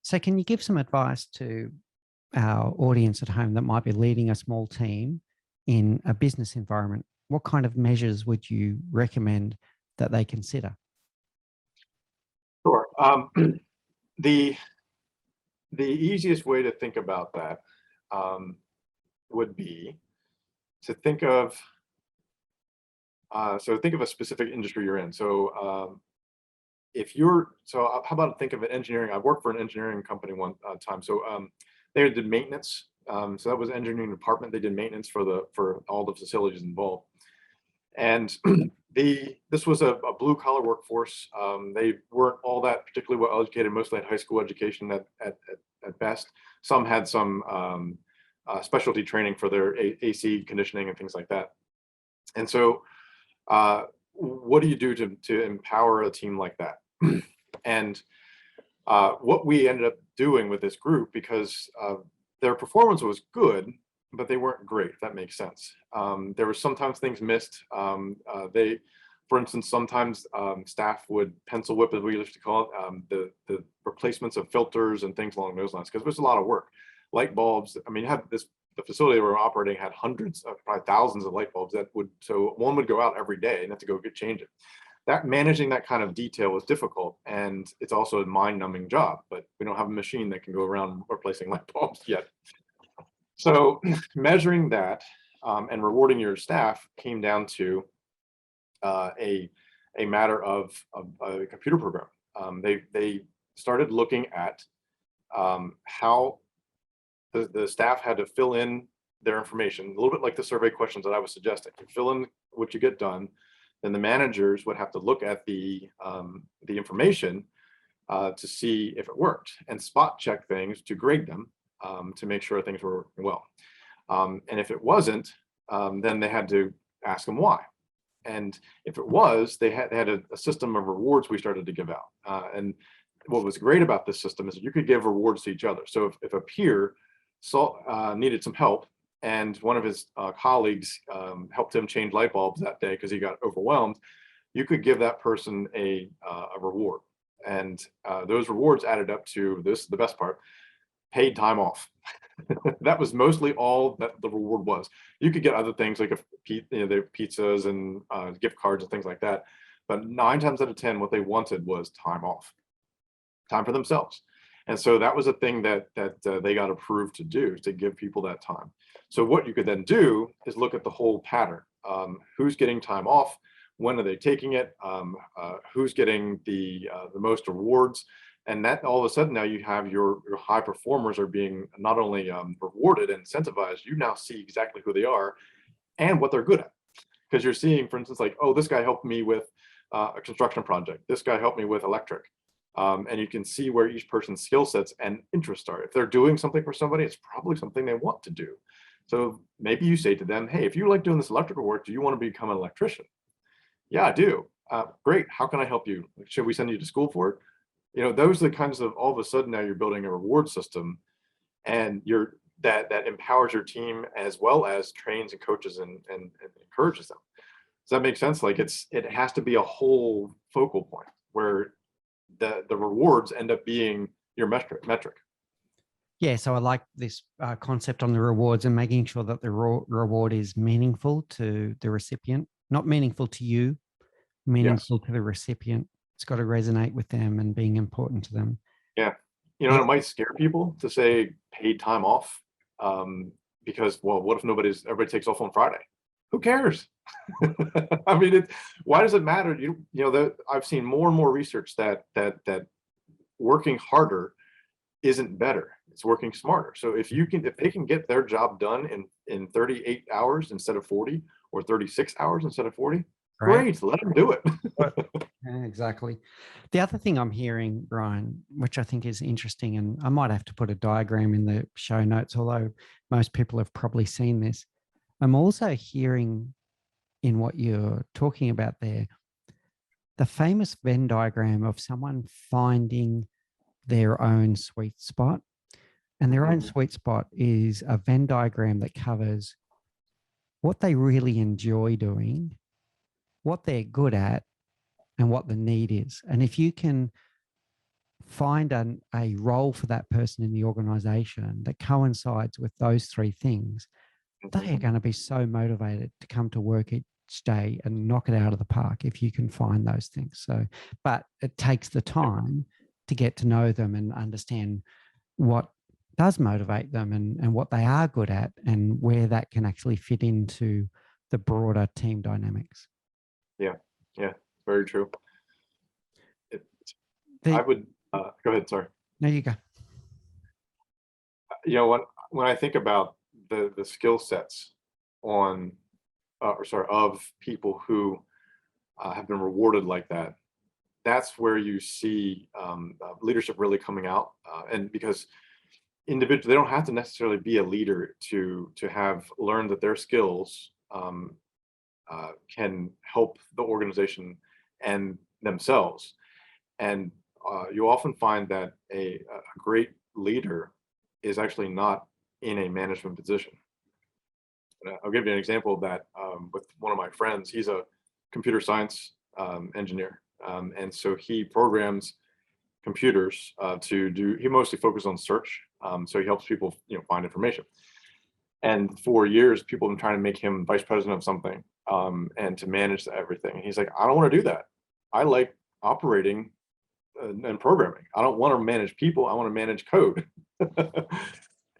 So can you give some advice to our audience at home that might be leading a small team in a business environment? What kind of measures would you recommend that they consider? Sure. The easiest way to think about that would be to think of think of a specific industry you're in. How about think of an engineering? I worked for an engineering company one time. They did maintenance. So that was engineering department. They did maintenance for all the facilities involved. And this was a blue collar workforce. They weren't all that particularly well educated. Mostly had high school education at best. Some had some specialty training for their AC conditioning and things like that. And so, what do you do to empower a team like that? And what we ended up doing with this group, because their performance was good, but they weren't great, if that makes sense. There were sometimes things missed. For instance, sometimes staff would pencil whip, as we used to call it, the replacements of filters and things along those lines, because it was a lot of work. Light bulbs, I mean, the facility we were operating had hundreds of, probably thousands of light bulbs so one would go out every day and have to go change it. Managing that kind of detail was difficult, and it's also a mind-numbing job, but we don't have a machine that can go around replacing light bulbs yet. So measuring that and rewarding your staff came down to a matter of a computer program. They started looking at how the staff had to fill in their information, a little bit like the survey questions that I was suggesting. You fill in what you get done, then the managers would have to look at the information to see if it worked and spot check things to grade them to make sure things were working well. And if it wasn't, then they had to ask them why. And if it was, they had a system of rewards we started to give out. And what was great about this system is that you could give rewards to each other. So if a peer needed some help, and one of his colleagues helped him change light bulbs that day because he got overwhelmed, you could give that person a reward. And those rewards added up to the best part, paid time off. That was mostly all that the reward was. You could get other things like the pizzas and gift cards and things like that. But 9 times out of 10, what they wanted was time off, time for themselves. And so that was a thing that they got approved to do, to give people that time. So what you could then do is look at the whole pattern. Who's getting time off? When are they taking it? Who's getting the most rewards? And that all of a sudden now you have your high performers are being not only rewarded and incentivized, you now see exactly who they are and what they're good at. Because you're seeing, for instance, like, oh, this guy helped me with a construction project. This guy helped me with electric. And you can see where each person's skill sets and interests are. If they're doing something for somebody, it's probably something they want to do. So maybe you say to them, hey, if you like doing this electrical work, do you want to become an electrician? Yeah, I do. Great. How can I help you? Should we send you to school for it? Those are the kinds of, all of a sudden now you're building a reward system, and that empowers your team as well as trains and coaches and encourages them. Does that make sense? Like it has to be a whole focal point where the rewards end up being your metric. Yeah, so I like this concept on the rewards and making sure that the reward is meaningful to the recipient, not meaningful to you, meaningful to the recipient. It's got to resonate with them and being important to them. Yeah. It might scare people to say paid time off because, well, what if everybody takes off on Friday? Who cares? I mean, why does it matter? I've seen more and more research that working harder isn't better. It's working smarter. So if they can get their job done in 38 hours instead of 40, or 36 hours instead of 40, great, let them do it. Yeah, exactly. The other thing I'm hearing, Brian, which I think is interesting, and I might have to put a diagram in the show notes, although most people have probably seen this. I'm also hearing in what you're talking about there, the famous Venn diagram of someone finding their own sweet spot. And their own sweet spot is a Venn diagram that covers what they really enjoy doing what they're good at and what the need is. And if you can find a role for that person in the organization that coincides with those three things, they are going to be so motivated to come to work each day and knock it out of the park if you can find those things. So, but it takes the time to get to know them and understand what does motivate them and what they are good at and where that can actually fit into the broader team dynamics. Yeah, very true. I would go ahead. Sorry. There you go. You know, when I think about the skill sets on, of people who have been rewarded like that, that's where you see leadership really coming out. And because individuals, they don't have to necessarily be a leader to have learned that their skills can help the organization and themselves. And you often find that a great leader is actually not in a management position. And I'll give you an example of that with one of my friends. He's a computer science engineer. And so he programs computers he mostly focuses on search. So he helps people, find information. And for years, people have been trying to make him vice president of something and to manage everything. And he's like, I don't want to do that. I like operating and programming. I don't want to manage people. I want to manage code.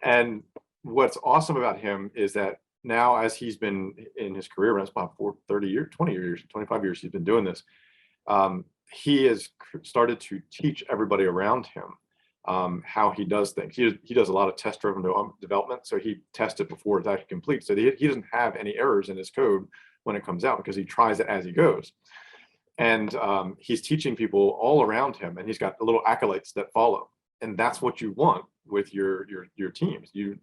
And what's awesome about him is that now, as he's been in his career, that's about 30 years, 20 years, 25 years, he's been doing this. He has started to teach everybody around him how he does things. He does a lot of test-driven development, so he tests it before it's actually complete. So he doesn't have any errors in his code when it comes out because he tries it as he goes. And he's teaching people all around him, and he's got little acolytes that follow. And that's what you want with your teams. You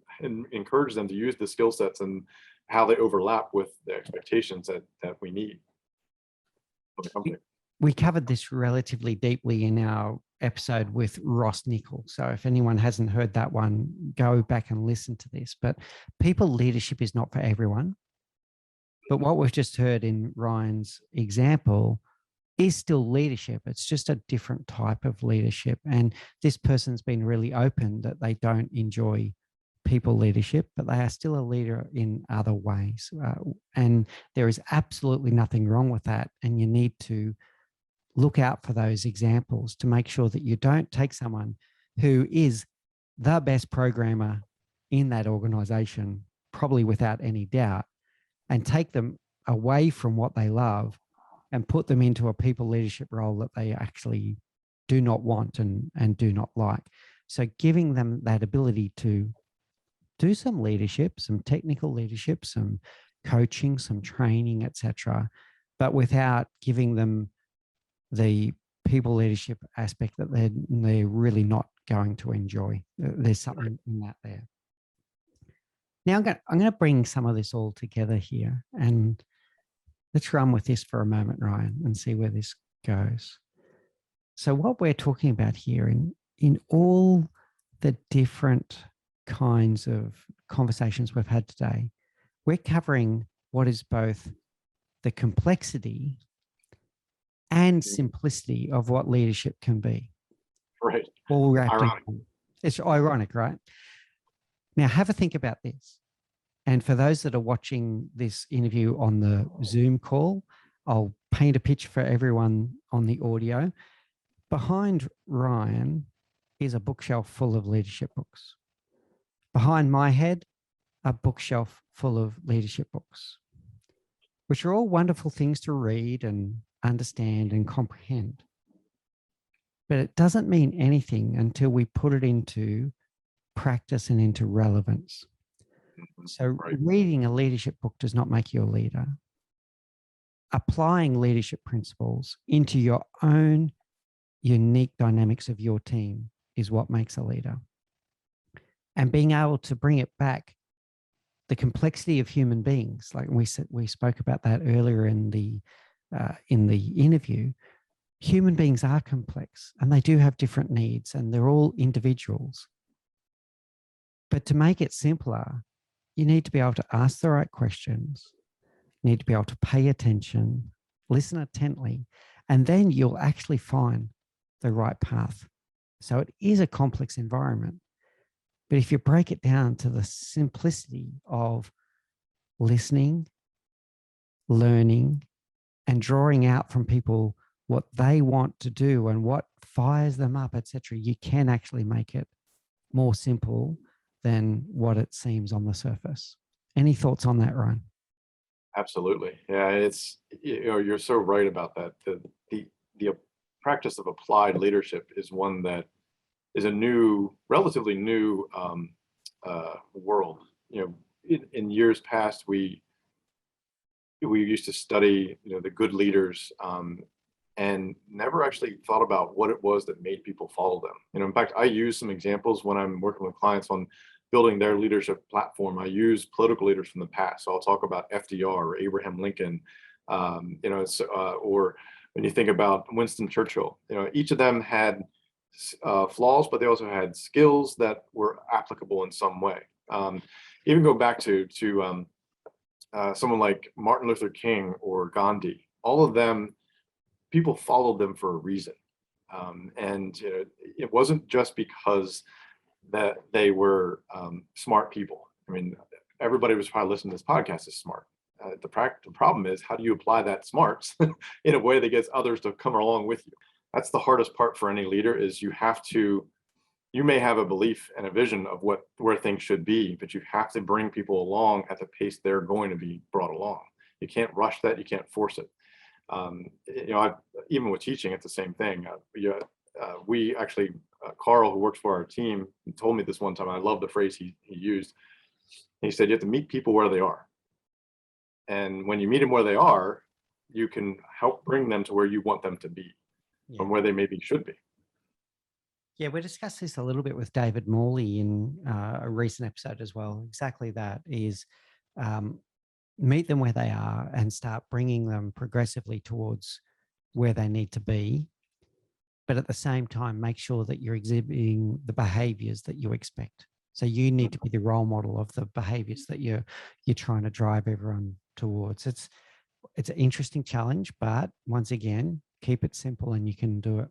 encourage them to use the skill sets and how they overlap with the expectations that we need for the company. We covered this relatively deeply in our episode with Ross Nichol. So if anyone hasn't heard that one, go back and listen to this. But people leadership is not for everyone. But what we've just heard in Ryan's example is still leadership. It's just a different type of leadership. And this person's been really open that they don't enjoy people leadership, but they are still a leader in other ways. And there is absolutely nothing wrong with that. And you need to look out for those examples to make sure that you don't take someone who is the best programmer in that organization, probably without any doubt, and take them away from what they love and put them into a people leadership role that they actually do not want and do not like. So giving them that ability to do some leadership, some technical leadership, some coaching, some training, etc., but without giving them the people leadership aspect that they're really not going to enjoy. There's something in that there. Now I'm going to bring some of this all together here, and let's run with this for a moment, Ryan, and see where this goes. So what we're talking about here in all the different kinds of conversations we've had today, we're covering what is both the complexity and simplicity of what leadership can be. Right. All wrapped ironic. It's ironic, right? Now, have a think about this. And for those that are watching this interview on the Zoom call, I'll paint a picture for everyone on the audio. Behind Ryan is a bookshelf full of leadership books. Behind my head, a bookshelf full of leadership books, which are all wonderful things to read and understand and comprehend. But it doesn't mean anything until we put it into practice and into relevance. So reading a leadership book does not make you a leader. Applying leadership principles into your own unique dynamics of your team is what makes a leader. And being able to bring it back, the complexity of human beings, like we spoke about that earlier in the interview. Human beings are complex and they do have different needs and they're all individuals. But to make it simpler, you need to be able to ask the right questions, you need to be able to pay attention, listen intently, and then you'll actually find the right path. So it is a complex environment. But if you break it down to the simplicity of listening, learning, and drawing out from people what they want to do and what fires them up, etc., you can actually make it more simple than what it seems on the surface. Any thoughts on that, Ryan? Absolutely. Yeah, it's, you're so right about that. The practice of applied leadership is one that is a relatively new world. In years past, we used to study, the good leaders, and never actually thought about what it was that made people follow them. In fact, I use some examples when I'm working with clients on building their leadership platform. I use political leaders from the past. So I'll talk about FDR or Abraham Lincoln, or when you think about Winston Churchill, each of them had flaws, but they also had skills that were applicable in some way. Even go back to someone like Martin Luther King or Gandhi. All of them, people followed them for a reason, and it wasn't just because that they were smart people. I mean, everybody was probably listening to this podcast is smart. The problem is, how do you apply that smarts in a way that gets others to come along with you? That's the hardest part for any leader. Is you may have a belief and a vision of where things should be, but you have to bring people along at the pace they're going to be brought along. You can't rush that. You can't force it. Even with teaching, it's the same thing. We actually, Carl, who works for our team, told me this one time. I love the phrase he used. He said, you have to meet people where they are. And when you meet them where they are, you can help bring them to where you want them to be, from where they maybe should be. Yeah, we discussed this a little bit with David Morley in a recent episode as well. Exactly that is, meet them where they are and start bringing them progressively towards where they need to be. But at the same time, make sure that you're exhibiting the behaviors that you expect. So you need to be the role model of the behaviors that you're trying to drive everyone towards. It's an interesting challenge, but once again, keep it simple and you can do it.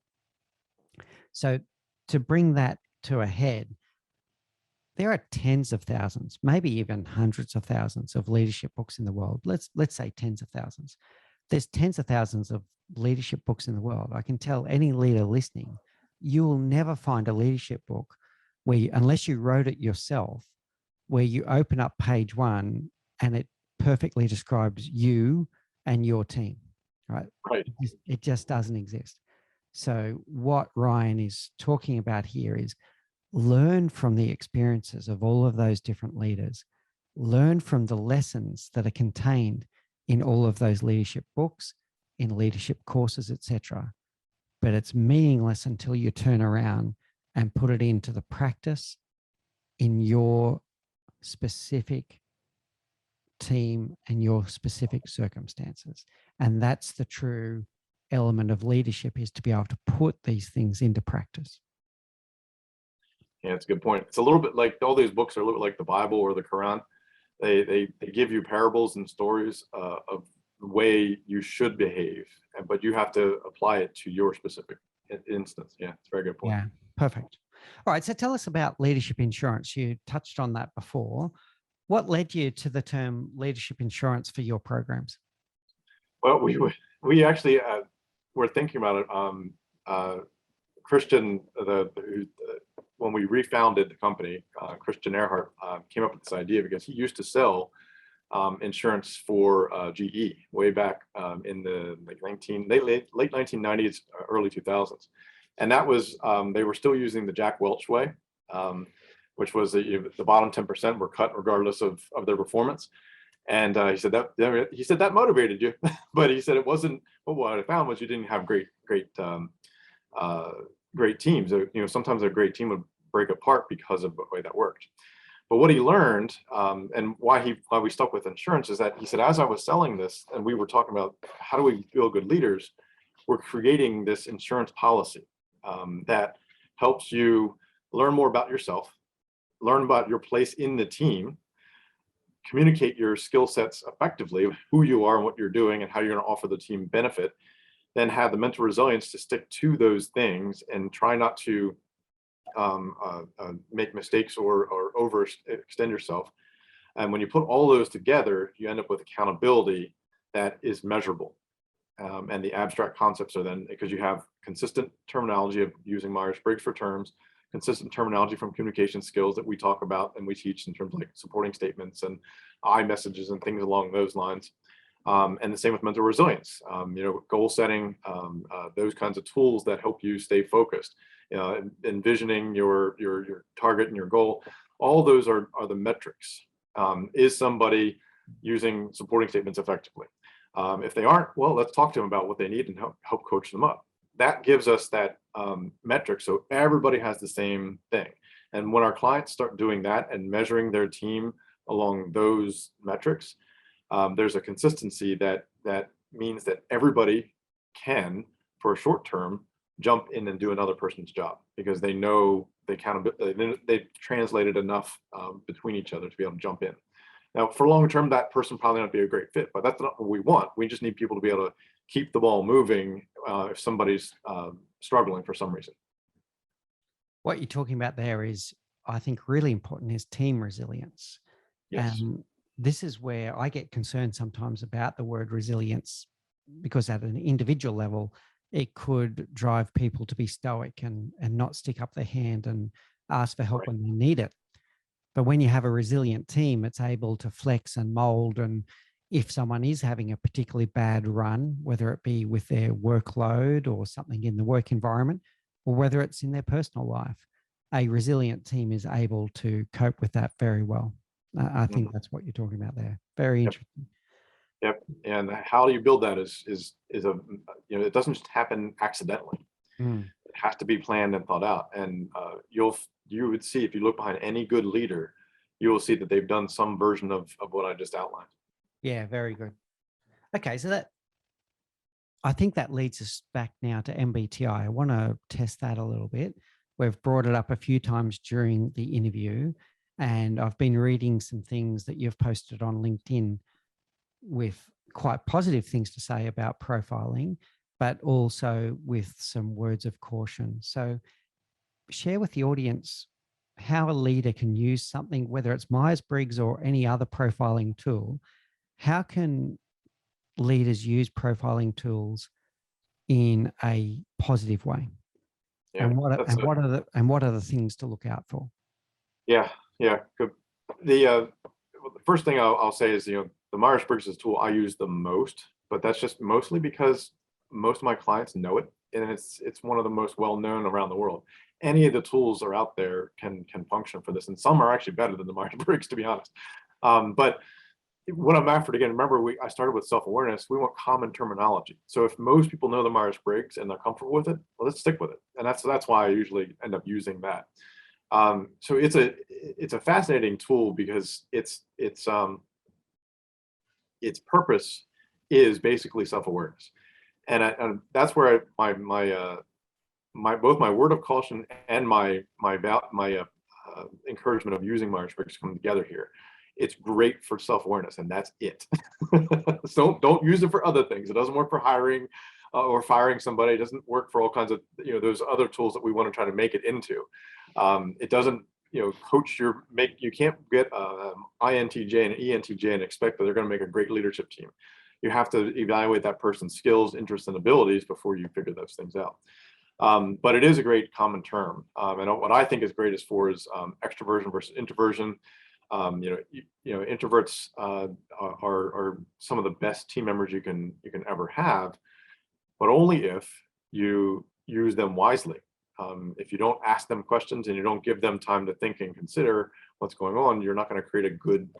So to bring that to a head, there are tens of thousands, maybe even hundreds of thousands of leadership books in the world. Let's say tens of thousands. There's tens of thousands of leadership books in the world. I can tell any leader listening, you will never find a leadership book where unless you wrote it yourself, where you open up page 1 and it perfectly describes you and your team, right? Right. It just doesn't exist. So what Ryan is talking about here is learn from the experiences of all of those different leaders, learn from the lessons that are contained in all of those leadership books, in leadership courses, etc. But it's meaningless until you turn around and put it into the practice in your specific team and your specific circumstances. And that's the true element of leadership, is to be able to put these things into practice. Yeah, it's a good point. It's a little bit like, all these books are a little bit like the Bible or the Quran. They give you parables and stories of the way you should behave, but you have to apply it to your specific instance. Yeah, it's a very good point. Yeah, perfect. All right, so tell us about leadership insurance. You touched on that before. What led you to the term leadership insurance for your programs? Well, we actually were thinking about it. Christian, when we refounded the company, Christian Earhart came up with this idea because he used to sell insurance for GE way back in the late 1990s, early 2000s, and that was they were still using the Jack Welch way, which was the bottom 10% were cut regardless of their performance. And he said that motivated you, but he said it wasn't. Well, what I found was you didn't have great teams. Sometimes a great team would break apart because of the way that worked. But what he learned, and why we stuck with insurance, is that he said, as I was selling this, and we were talking about how do we build good leaders, we're creating this insurance policy that helps you learn more about yourself, learn about your place in the team, communicate your skill sets effectively, who you are and what you're doing and how you're going to offer the team benefit, then have the mental resilience to stick to those things and try not to make mistakes or overextend yourself. And when you put all those together, you end up with accountability that is measurable. And the abstract concepts are then, because you have consistent terminology of using Myers-Briggs for terms, consistent terminology from communication skills that we talk about and we teach in terms of like supporting statements and I messages and things along those lines. And the same with mental resilience, goal setting, those kinds of tools that help you stay focused, envisioning your target and your goal. All those are the metrics. Is somebody using supporting statements effectively? If they aren't, well, let's talk to them about what they need and help coach them up. That gives us that metric, so everybody has the same thing. And when our clients start doing that and measuring their team along those metrics, there's a consistency that means that everybody can, for a short term, jump in and do another person's job because they know they've translated enough between each other to be able to jump in. Now, for long term, that person probably not be a great fit, but that's not what we want. We just need people to be able to keep the ball moving if somebody's struggling for some reason. What you're talking about there is, I think, really important is team resilience. Yes. And this is where I get concerned sometimes about the word resilience, because at an individual level, it could drive people to be stoic and not stick up their hand and ask for help Right. when they need it. But when you have a resilient team, it's able to flex and mold. And if someone is having a particularly bad run, whether it be with their workload or something in the work environment, or whether it's in their personal life, a resilient team is able to cope with that very well. I think that's what you're talking about there. Very interesting. Yep. And how do you build that is it doesn't just happen accidentally. It has to be planned and thought out. And you would see, if you look behind any good leader, you will see that they've done some version of what I just outlined. Yeah, very good. Okay, so I think that leads us back now to MBTI. I want to test that a little bit. We've brought it up a few times during the interview, and I've been reading some things that you've posted on LinkedIn with quite positive things to say about profiling, but also with some words of caution. So share with the audience how a leader can use something, whether it's Myers-Briggs or any other profiling tool. How can leaders use profiling tools in a positive way? Yeah, And what are the things to look out for? Yeah, good. The first thing I'll say is, the Myers-Briggs is a tool I use the most, but that's just mostly because most of my clients know it, and it's one of the most well-known around the world. Any of the tools are out there can function for this, and some are actually better than the Myers-Briggs, to be honest. But what I'm after, again, remember, I started with self-awareness. We want common terminology. So if most people know the Myers-Briggs and they're comfortable with it, well, let's stick with it. And that's why I usually end up using that. So it's a fascinating tool because its purpose is basically self-awareness, and that's where both my word of caution and my encouragement of using Myers-Briggs come together here. It's great for self-awareness, and that's it. So don't use it for other things. It doesn't work for hiring or firing somebody. It doesn't work for all kinds of those other tools that we want to try to make it into. It doesn't coach you can't get INTJ and ENTJ and expect that they're going to make a great leadership team. You have to evaluate that person's skills, interests, and abilities before you figure those things out. But it is a great common term. And what I think is great is extroversion versus introversion. Introverts are some of the best team members you can ever have, but only if you use them wisely. If you don't ask them questions and you don't give them time to think and consider what's going on, you're not going to create a good,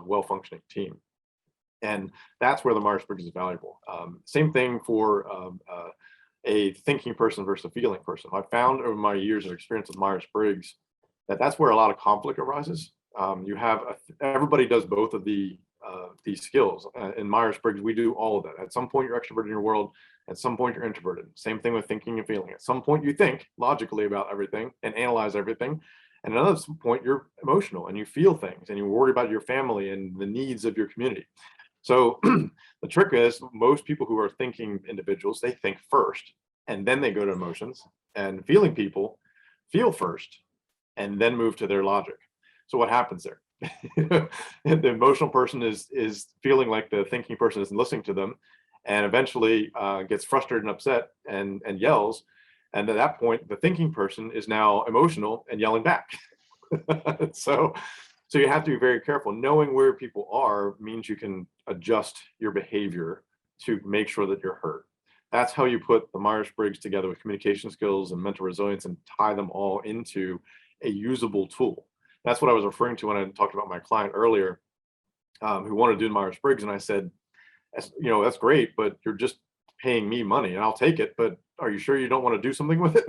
well-functioning team. And that's where the Myers-Briggs is valuable. Same thing for a thinking person versus a feeling person. I found over my years of experience with Myers-Briggs that's where a lot of conflict arises. Everybody does both of these skills. In Myers-Briggs, we do all of that. At some point, you're extroverted in your world. At some point, you're introverted. Same thing with thinking and feeling. At some point, you think logically about everything and analyze everything. And at another point, you're emotional and you feel things and you worry about your family and the needs of your community. So the trick is most people who are thinking individuals, they think first and then they go to emotions, and feeling people feel first and then move to their logic. So what happens there? The emotional person is feeling like the thinking person isn't listening to them, and eventually gets frustrated and upset and yells. And at that point, the thinking person is now emotional and yelling back. so so you have to be very careful. Knowing where people are means you can adjust your behavior to make sure that you're heard. That's how you put the Myers-Briggs together with communication skills and mental resilience and tie them all into a usable tool. That's what I was referring to when I talked about my client earlier, who wanted to do Myers-Briggs. And I said, that's great, but you're just paying me money and I'll take it. But are you sure you don't want to do something with it?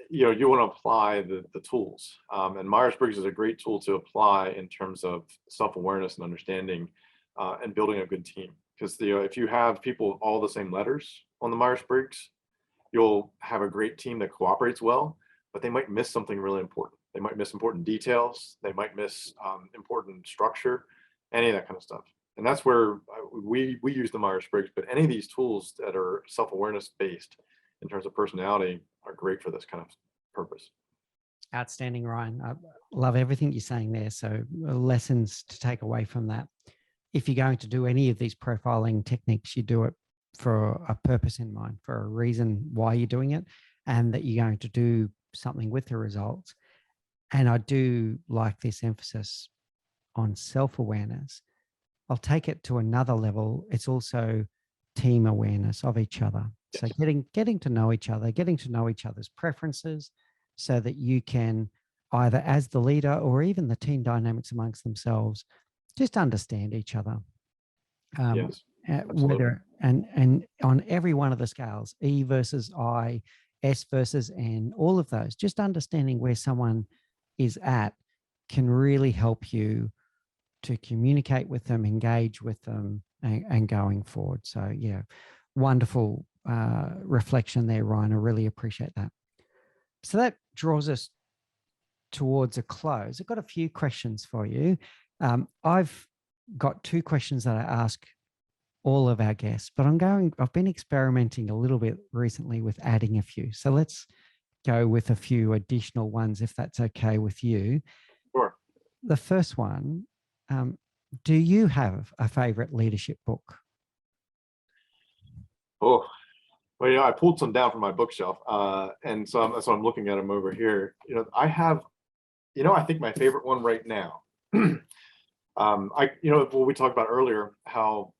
You want to apply the tools. And Myers-Briggs is a great tool to apply in terms of self-awareness and understanding and building a good team. Because if you have people all the same letters on the Myers-Briggs, you'll have a great team that cooperates well, but they might miss something really important. They might miss important details. They might miss important structure, any of that kind of stuff. And that's where we use the Myers-Briggs, but any of these tools that are self-awareness based in terms of personality are great for this kind of purpose. Outstanding, Ryan. I love everything you're saying there. So lessons to take away from that. If you're going to do any of these profiling techniques, you do it for a purpose in mind, for a reason why you're doing it, and that you're going to do something with the results. And I do like this emphasis on self-awareness. I'll take it to another level. It's also team awareness of each other. So getting to know each other, getting to know each other's preferences, so that you can either as the leader or even the team dynamics amongst themselves, just understand each other. Yes, whether and on every one of the scales, E versus I, S versus N, all of those, just understanding where someone is at can really help you to communicate with them, engage with them, and going forward. So yeah, wonderful reflection there, Ryan. I really appreciate that. So that draws us towards a close. I've got a few questions for you. I've got two questions that I ask all of our guests, but I've been experimenting a little bit recently with adding a few. So let's go with a few additional ones, if that's okay with you. Sure. The first one, do you have a favorite leadership book? Oh, well, I pulled some down from my bookshelf, and so I'm looking at them over here. I have, I think my favorite one right now. What we talked about earlier, how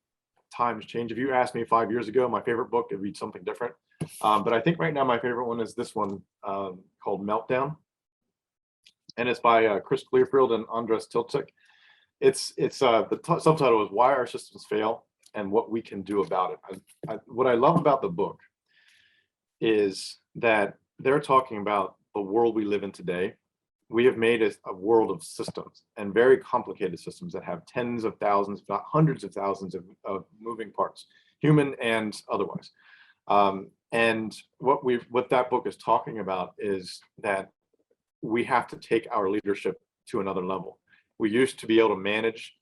times change. If you asked me 5 years ago, my favorite book, it'd be something different. But I think right now my favorite one is this one called Meltdown, and it's by Chris Clearfield and Andres Tilcik. The subtitle is Why Our Systems Fail and What We Can Do About It. What I love about the book is that they're talking about the world we live in today. We have made a world of systems, and very complicated systems that have tens of thousands, if not hundreds of thousands of moving parts, human and otherwise. And what that book is talking about is that we have to take our leadership to another level. We used to be able to manage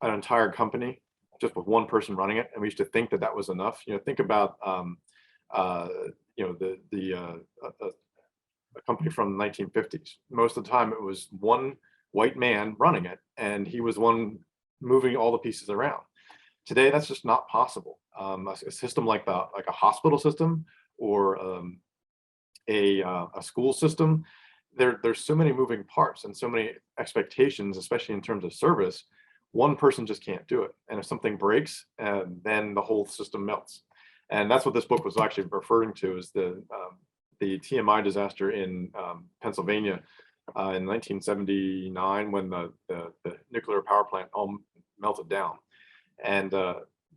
an entire company just with one person running it, and we used to think that that was enough. Think about a company from the 1950s. Most of the time, it was one white man running it, and he was one moving all the pieces around. Today, that's just not possible. A system like a hospital system or a school system, there's so many moving parts and so many expectations, especially in terms of service. One person just can't do it, and if something breaks, then the whole system melts. And that's what this book was actually referring to, is the TMI disaster in Pennsylvania in 1979, when the nuclear power plant all melted down. And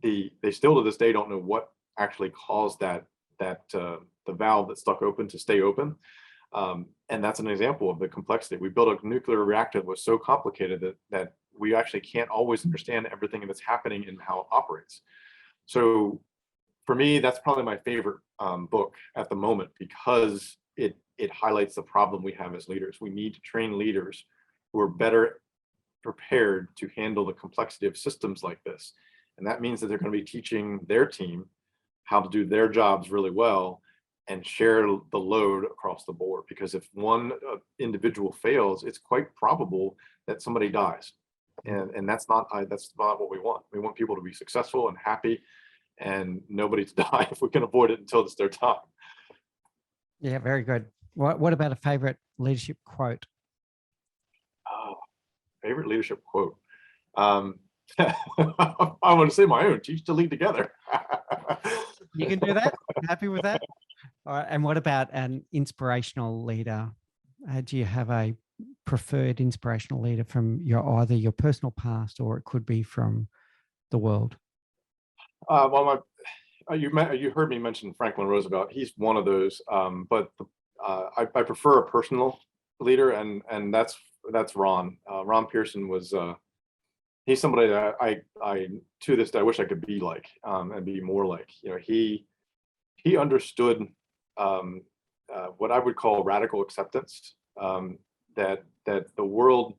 they still to this day don't know what actually caused the valve that stuck open to stay open. And that's an example of the complexity. We built a nuclear reactor that was so complicated that we actually can't always understand everything that's happening and how it operates. So for me, that's probably my favorite book at the moment, because it it highlights the problem we have as leaders. We need to train leaders who are better prepared to handle the complexity of systems like this. And that means that they're going to be teaching their team how to do their jobs really well and share the load across the board. Because if one individual fails, it's quite probable that somebody dies. And that's not what we want. We want people to be successful and happy and nobody to die if we can avoid it until it's their time. Yeah, very good. What about a favorite leadership quote? Favorite leadership quote. I want to say my own, teach to lead together. You can do that? Happy with that? All right. And what about an inspirational leader? Do you have a preferred inspirational leader from either your personal past or it could be from the world? Well, you heard me mention Franklin Roosevelt. He's one of those, but I prefer a personal leader, and that's Ron. Ron Pearson was. He's somebody that I to this day I wish I could be like and be more like. You know, he understood what I would call radical acceptance. That the world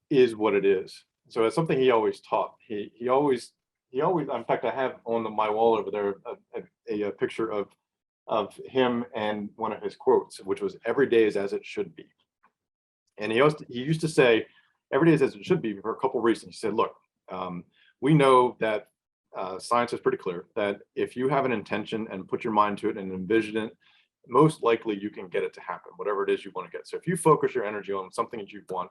is what it is. So it's something he always taught. He always. In fact, I have on my wall over there a picture of him and one of his quotes, which was "Every day is as it should be." And he used to say, "Every day is as it should be" for a couple of reasons. He said, "Look, we know that science is pretty clear that if you have an intention and put your mind to it and envision it, most likely you can get it to happen, whatever it is you want to get. So if you focus your energy on something that you want,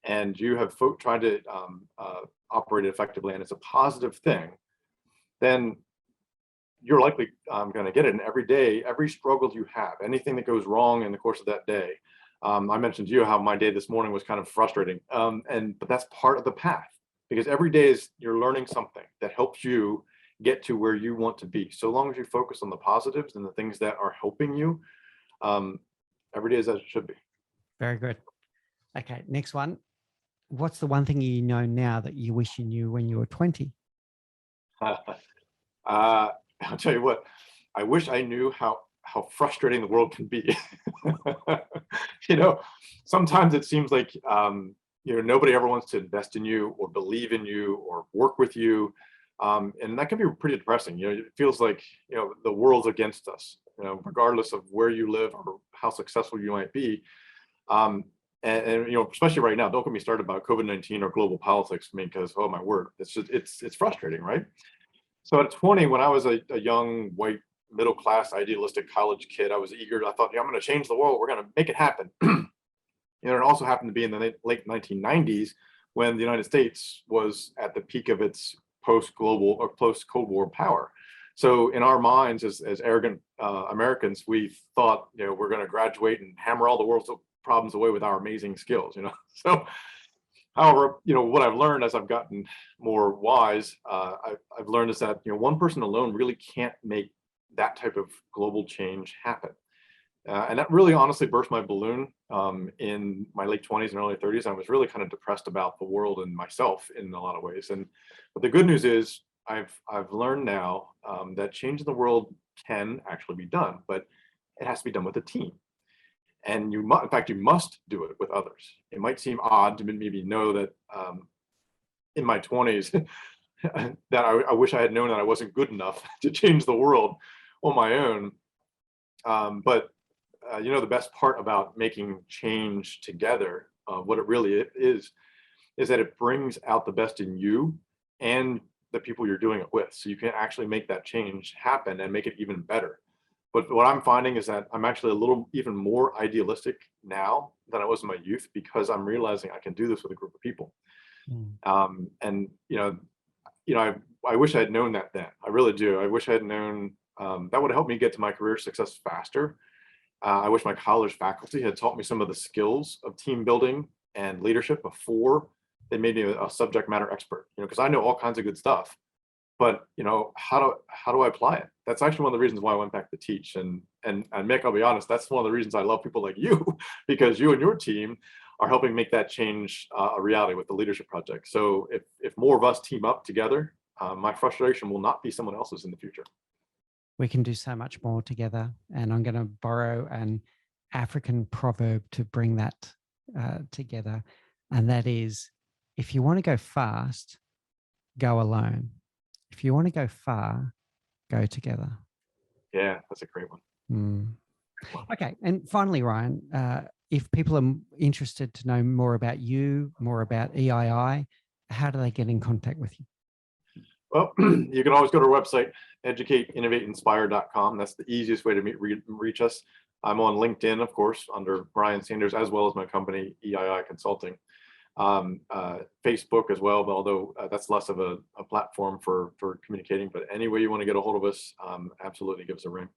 and you have tried to operate it effectively, and it's a positive thing, then you're likely going to get it. And every day, every struggle you have, anything that goes wrong in the course of that day, I mentioned to you how my day this morning was kind of frustrating, but that's part of the path, because every day you're learning something that helps you get to where you want to be. So long as you focus on the positives and the things that are helping you, every day is as it should be. Very good. Okay, next one. What's the one thing you know now that you wish you knew when you were 20? I'll tell you what, I wish I knew how frustrating the world can be. You know, sometimes it seems like nobody ever wants to invest in you or believe in you or work with you, and that can be pretty depressing. You know, it feels like the world's against us, regardless of where you live or how successful you might be. And especially right now, don't get me started about COVID-19 or global politics. I mean, because oh my word, it's frustrating, right? So at 20, when I was a young white middle class idealistic college kid, I was eager. I thought, I'm going to change the world. We're going to make it happen. It also happened to be in the late 1990s when the United States was at the peak of its post-global or post-Cold War power. So in our minds, as arrogant Americans, we thought, we're going to graduate and hammer all the world's problems away with our amazing skills. So. However, what I've learned as I've gotten more wise, I've learned is that one person alone really can't make that type of global change happen, and that really honestly burst my balloon in my late 20s and early 30s. I was really kind of depressed about the world and myself in a lot of ways. But the good news is I've learned now that changing the world can actually be done, but it has to be done with a team. And you must do it with others. It might seem odd to maybe know that in my 20s that I wish I had known that I wasn't good enough to change the world on my own. But the best part about making change together, what it really is that it brings out the best in you and the people you're doing it with. So you can actually make that change happen and make it even better. But what I'm finding is that I'm actually a little even more idealistic now than I was in my youth, because I'm realizing I can do this with a group of people. And I wish I had known that then. I really do. I wish I had known that would have helped me get to my career success faster. I wish my college faculty had taught me some of the skills of team building and leadership before they made me a subject matter expert. Because I know all kinds of good stuff. But how do I apply it? That's actually one of the reasons why I went back to teach. And Mick, I'll be honest, that's one of the reasons I love people like you, because you and your team are helping make that change a reality with the Leadership Project. So if more of us team up together, my frustration will not be someone else's in the future. we can do so much more together. And I'm going to borrow an African proverb to bring that together. And that is, if you want to go fast, go alone. If you want to go far, go together. Yeah, that's a great one. Okay. And finally, Ryan, if people are interested to know more about you, more about EII, how do they get in contact with you? Well, you can always go to our website, educateinnovateinspire.com. That's the easiest way to reach us. I'm on LinkedIn, of course, under Brian Sanders, as well as my company, EII Consulting. Facebook as well, but although that's less of a platform for communicating, but any way you want to get a hold of us, absolutely give us a ring.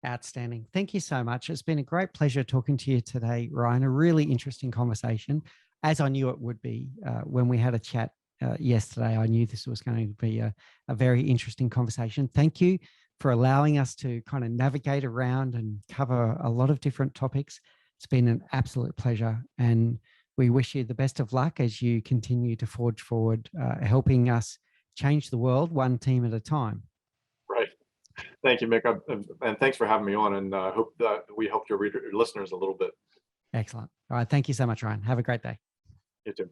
Outstanding. Thank you so much. It's been a great pleasure talking to you today, Ryan. A really interesting conversation, as I knew it would be when we had a chat yesterday. I knew this was going to be a very interesting conversation. Thank you for allowing us to kind of navigate around and cover a lot of different topics. It's been an absolute pleasure. And we wish you the best of luck as you continue to forge forward, helping us change the world one team at a time. Right. Thank you, Mick. And thanks for having me on. And I hope that we helped your listeners a little bit. Excellent. All right. Thank you so much, Ryan. Have a great day. You too.